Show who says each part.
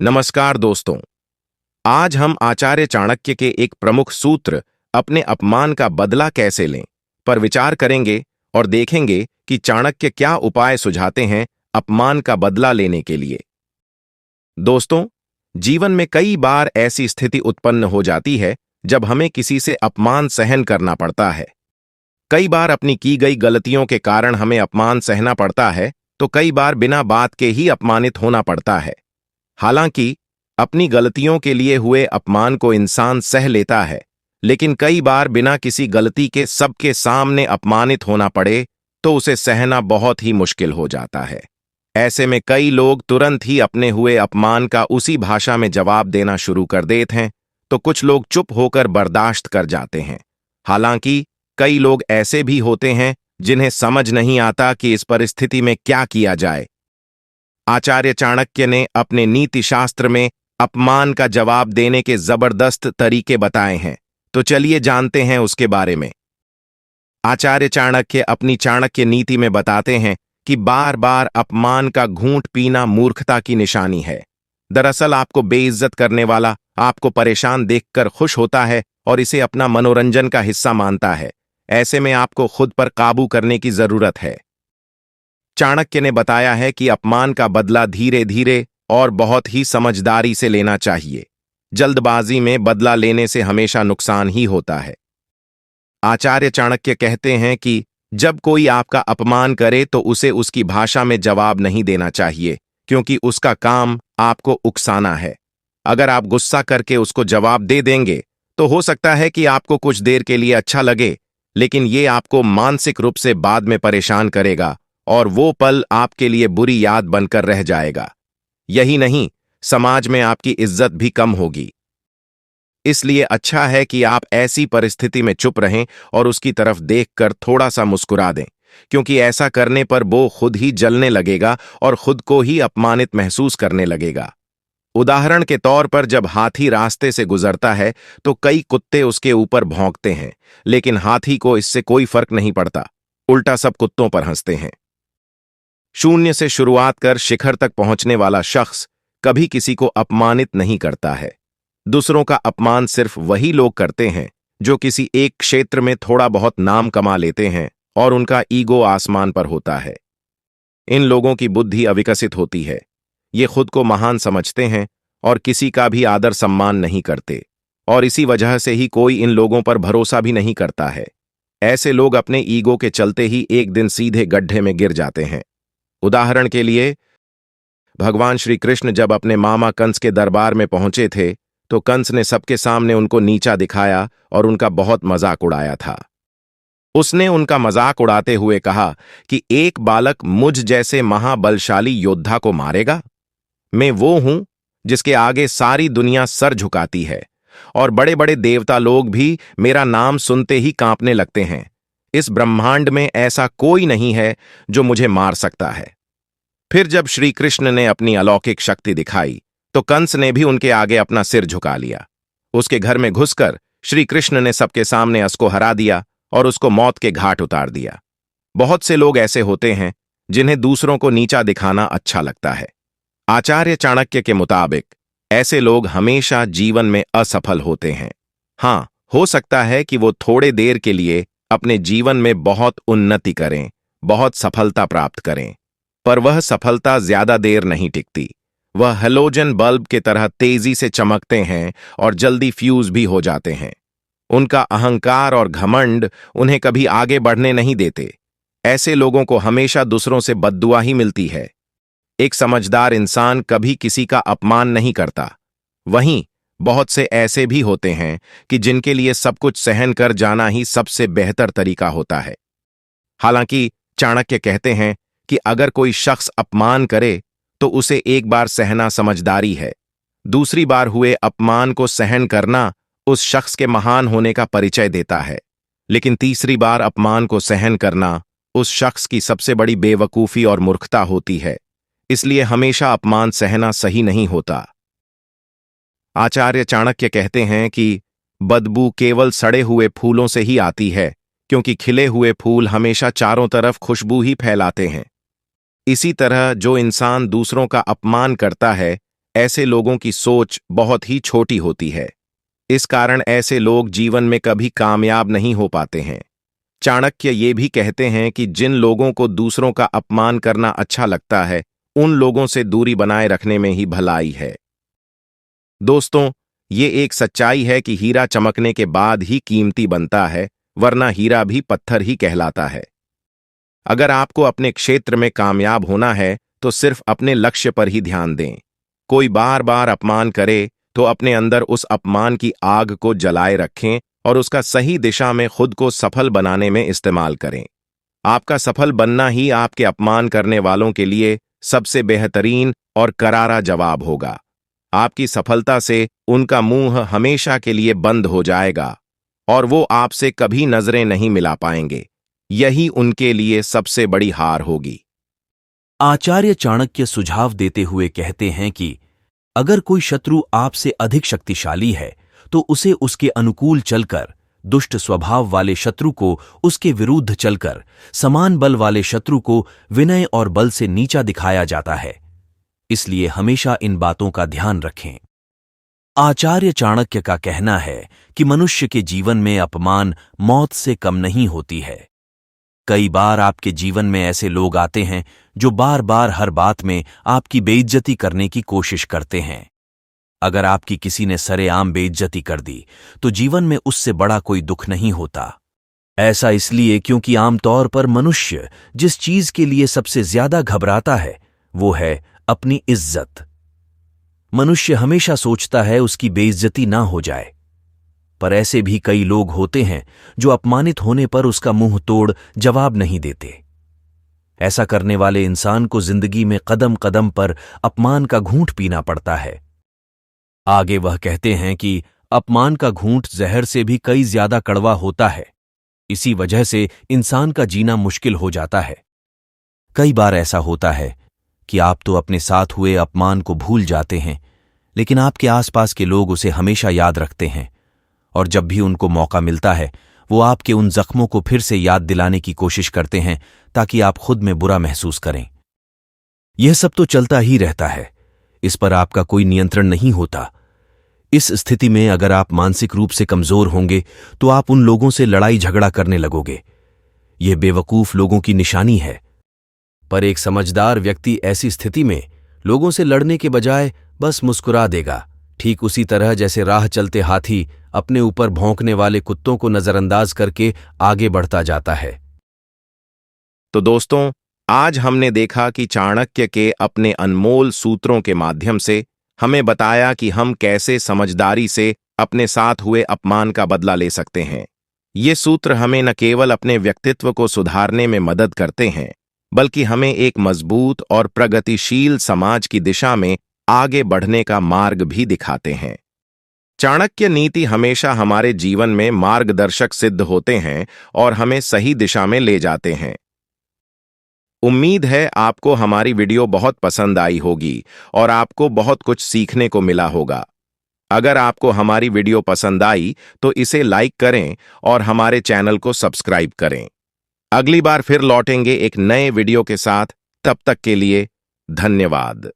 Speaker 1: नमस्कार दोस्तों। आज हम आचार्य चाणक्य के एक प्रमुख सूत्र अपने अपमान का बदला कैसे लें पर विचार करेंगे और देखेंगे कि चाणक्य क्या उपाय सुझाते हैं अपमान का बदला लेने के लिए। दोस्तों, जीवन में कई बार ऐसी स्थिति उत्पन्न हो जाती है जब हमें किसी से अपमान सहन करना पड़ता है। कई बार अपनी की गई गलतियों के कारण हमें अपमान सहना पड़ता है, तो कई बार बिना बात के ही अपमानित होना पड़ता है। हालांकि अपनी गलतियों के लिए हुए अपमान को इंसान सह लेता है, लेकिन कई बार बिना किसी गलती के सबके सामने अपमानित होना पड़े तो उसे सहना बहुत ही मुश्किल हो जाता है। ऐसे में कई लोग तुरंत ही अपने हुए अपमान का उसी भाषा में जवाब देना शुरू कर देते हैं, तो कुछ लोग चुप होकर बर्दाश्त कर जाते हैं। हालांकि कई लोग ऐसे भी होते हैं जिन्हें समझ नहीं आता कि इस परिस्थिति में क्या किया जाए। आचार्य चाणक्य ने अपने नीति शास्त्र में अपमान का जवाब देने के जबरदस्त तरीके बताए हैं, तो चलिए जानते हैं उसके बारे में। आचार्य चाणक्य अपनी चाणक्य नीति में बताते हैं कि बार बार अपमान का घूंट पीना मूर्खता की निशानी है। दरअसल आपको बेइज्जत करने वाला आपको परेशान देखकर खुश होता है और इसे अपना मनोरंजन का हिस्सा मानता है। ऐसे में आपको खुद पर काबू करने की जरूरत है। चाणक्य ने बताया है कि अपमान का बदला धीरे धीरे और बहुत ही समझदारी से लेना चाहिए। जल्दबाजी में बदला लेने से हमेशा नुकसान ही होता है। आचार्य चाणक्य कहते हैं कि जब कोई आपका अपमान करे तो उसे उसकी भाषा में जवाब नहीं देना चाहिए, क्योंकि उसका काम आपको उकसाना है। अगर आप गुस्सा करके उसको जवाब दे देंगे तो हो सकता है कि आपको कुछ देर के लिए अच्छा लगे, लेकिन ये आपको मानसिक रूप से बाद में परेशान करेगा और वो पल आपके लिए बुरी याद बनकर रह जाएगा। यही नहीं, समाज में आपकी इज्जत भी कम होगी। इसलिए अच्छा है कि आप ऐसी परिस्थिति में चुप रहें और उसकी तरफ देखकर थोड़ा सा मुस्कुरा दें, क्योंकि ऐसा करने पर वो खुद ही जलने लगेगा और खुद को ही अपमानित महसूस करने लगेगा। उदाहरण के तौर पर जब हाथी रास्ते से गुजरता है तो कई कुत्ते उसके ऊपर भौंकते हैं, लेकिन हाथी को इससे कोई फर्क नहीं पड़ता। उल्टा सब कुत्तों पर हंसते हैं। शून्य से शुरुआत कर शिखर तक पहुंचने वाला शख्स कभी किसी को अपमानित नहीं करता है। दूसरों का अपमान सिर्फ वही लोग करते हैं जो किसी एक क्षेत्र में थोड़ा बहुत नाम कमा लेते हैं और उनका ईगो आसमान पर होता है। इन लोगों की बुद्धि अविकसित होती है। ये खुद को महान समझते हैं और किसी का भी आदर सम्मान नहीं करते, और इसी वजह से ही कोई इन लोगों पर भरोसा भी नहीं करता है। ऐसे लोग अपने ईगो के चलते ही एक दिन सीधे गड्ढे में गिर जाते हैं। उदाहरण के लिए, भगवान श्री कृष्ण जब अपने मामा कंस के दरबार में पहुंचे थे तो कंस ने सबके सामने उनको नीचा दिखाया और उनका बहुत मजाक उड़ाया था। उसने उनका मजाक उड़ाते हुए कहा कि एक बालक मुझ जैसे महाबलशाली योद्धा को मारेगा। मैं वो हूं जिसके आगे सारी दुनिया सर झुकाती है, और बड़े बड़े देवता लोग भी मेरा नाम सुनते ही कांपने लगते हैं। इस ब्रह्मांड में ऐसा कोई नहीं है जो मुझे मार सकता है। फिर जब श्री कृष्ण ने अपनी अलौकिक शक्ति दिखाई तो कंस ने भी उनके आगे अपना सिर झुका लिया। उसके घर में घुसकर श्री कृष्ण ने सबके सामने उसको हरा दिया और उसको मौत के घाट उतार दिया। बहुत से लोग ऐसे होते हैं जिन्हें दूसरों को नीचा दिखाना अच्छा लगता है। आचार्य चाणक्य के मुताबिक ऐसे लोग हमेशा जीवन में असफल होते हैं। हाँ, हो सकता है कि वो थोड़े देर के लिए अपने जीवन में बहुत उन्नति करें, बहुत सफलता प्राप्त करें, पर वह सफलता ज्यादा देर नहीं टिकती। वह हैलोजन बल्ब के तरह तेजी से चमकते हैं और जल्दी फ्यूज भी हो जाते हैं। उनका अहंकार और घमंड उन्हें कभी आगे बढ़ने नहीं देते। ऐसे लोगों को हमेशा दूसरों से बद्दुआ ही मिलती है। एक समझदार इंसान कभी किसी का अपमान नहीं करता। वहीं बहुत से ऐसे भी होते हैं कि जिनके लिए सब कुछ सहन कर जाना ही सबसे बेहतर तरीका होता है। हालांकि चाणक्य कहते हैं कि अगर कोई शख्स अपमान करे तो उसे एक बार सहना समझदारी है। दूसरी बार हुए अपमान को सहन करना उस शख्स के महान होने का परिचय देता है, लेकिन तीसरी बार अपमान को सहन करना उस शख्स की सबसे बड़ी बेवकूफी और मूर्खता होती है। इसलिए हमेशा अपमान सहना सही नहीं होता। आचार्य चाणक्य कहते हैं कि बदबू केवल सड़े हुए फूलों से ही आती है, क्योंकि खिले हुए फूल हमेशा चारों तरफ खुशबू ही फैलाते हैं। इसी तरह जो इंसान दूसरों का अपमान करता है ऐसे लोगों की सोच बहुत ही छोटी होती है। इस कारण ऐसे लोग जीवन में कभी कामयाब नहीं हो पाते हैं। चाणक्य ये भी कहते हैं कि जिन लोगों को दूसरों का अपमान करना अच्छा लगता है, उन लोगों से दूरी बनाए रखने में ही भलाई है। दोस्तों, ये एक सच्चाई है कि हीरा चमकने के बाद ही कीमती बनता है, वरना हीरा भी पत्थर ही कहलाता है। अगर आपको अपने क्षेत्र में कामयाब होना है, तो सिर्फ अपने लक्ष्य पर ही ध्यान दें। कोई बार बार अपमान करे, तो अपने अंदर उस अपमान की आग को जलाए रखें और उसका सही दिशा में खुद को सफल बनाने में इस्तेमाल करें। आपका सफल बनना ही आपके अपमान करने वालों के लिए सबसे बेहतरीन और करारा जवाब होगा। आपकी सफलता से उनका मुंह हमेशा के लिए बंद हो जाएगा और वो आपसे कभी नजरें नहीं मिला पाएंगे। यही उनके लिए सबसे बड़ी हार होगी।
Speaker 2: आचार्य चाणक्य सुझाव देते हुए कहते हैं कि अगर कोई शत्रु आपसे अधिक शक्तिशाली है, तो उसे उसके अनुकूल चलकर, दुष्ट स्वभाव वाले शत्रु को उसके विरुद्ध चलकर, समान बल वाले शत्रु को विनय और बल से नीचा दिखाया जाता है। इसलिए हमेशा इन बातों का ध्यान रखें। आचार्य चाणक्य का कहना है कि मनुष्य के जीवन में अपमान मौत से कम नहीं होती है। कई बार आपके जीवन में ऐसे लोग आते हैं जो बार बार हर बात में आपकी बेइज्जती करने की कोशिश करते हैं। अगर आपकी किसी ने सरेआम बेइज्जती कर दी, तो जीवन में उससे बड़ा कोई दुख नहीं होता। ऐसा इसलिए क्योंकि आमतौर पर मनुष्य जिस चीज के लिए सबसे ज्यादा घबराता है, वो है अपनी इज्जत। मनुष्य हमेशा सोचता है उसकी बेइज्जती ना हो जाए। पर ऐसे भी कई लोग होते हैं जो अपमानित होने पर उसका मुंह तोड़ जवाब नहीं देते। ऐसा करने वाले इंसान को जिंदगी में कदम कदम पर अपमान का घूंट पीना पड़ता है। आगे वह कहते हैं कि अपमान का घूंट जहर से भी कई ज्यादा कड़वा होता है। इसी वजह से इंसान का जीना मुश्किल हो जाता है। कई बार ऐसा होता है कि आप तो अपने साथ हुए अपमान को भूल जाते हैं, लेकिन आपके आसपास के लोग उसे हमेशा याद रखते हैं, और जब भी उनको मौका मिलता है, वो आपके उन जख्मों को फिर से याद दिलाने की कोशिश करते हैं ताकि आप खुद में बुरा महसूस करें। यह सब तो चलता ही रहता है, इस पर आपका कोई नियंत्रण नहीं होता। इस स्थिति में अगर आप मानसिक रूप से कमजोर होंगे, तो आप उन लोगों से लड़ाई झगड़ा करने लगोगे। यह बेवकूफ लोगों की निशानी है। पर एक समझदार व्यक्ति ऐसी स्थिति में लोगों से लड़ने के बजाय बस मुस्कुरा देगा, ठीक उसी तरह जैसे राह चलते हाथी अपने ऊपर भौंकने वाले कुत्तों को नजरअंदाज करके आगे बढ़ता जाता है।
Speaker 1: तो दोस्तों, आज हमने देखा कि चाणक्य के अपने अनमोल सूत्रों के माध्यम से हमें बताया कि हम कैसे समझदारी से अपने साथ हुए अपमान का बदला ले सकते हैं। ये सूत्र हमें न केवल अपने व्यक्तित्व को सुधारने में मदद करते हैं, बल्कि हमें एक मजबूत और प्रगतिशील समाज की दिशा में आगे बढ़ने का मार्ग भी दिखाते हैं। चाणक्य नीति हमेशा हमारे जीवन में मार्गदर्शक सिद्ध होते हैं और हमें सही दिशा में ले जाते हैं। उम्मीद है आपको हमारी वीडियो बहुत पसंद आई होगी और आपको बहुत कुछ सीखने को मिला होगा। अगर आपको हमारी वीडियो पसंद आई तो इसे लाइक करें और हमारे चैनल को सब्सक्राइब करें। अगली बार फिर लौटेंगे एक नए वीडियो के साथ। तब तक के लिए धन्यवाद।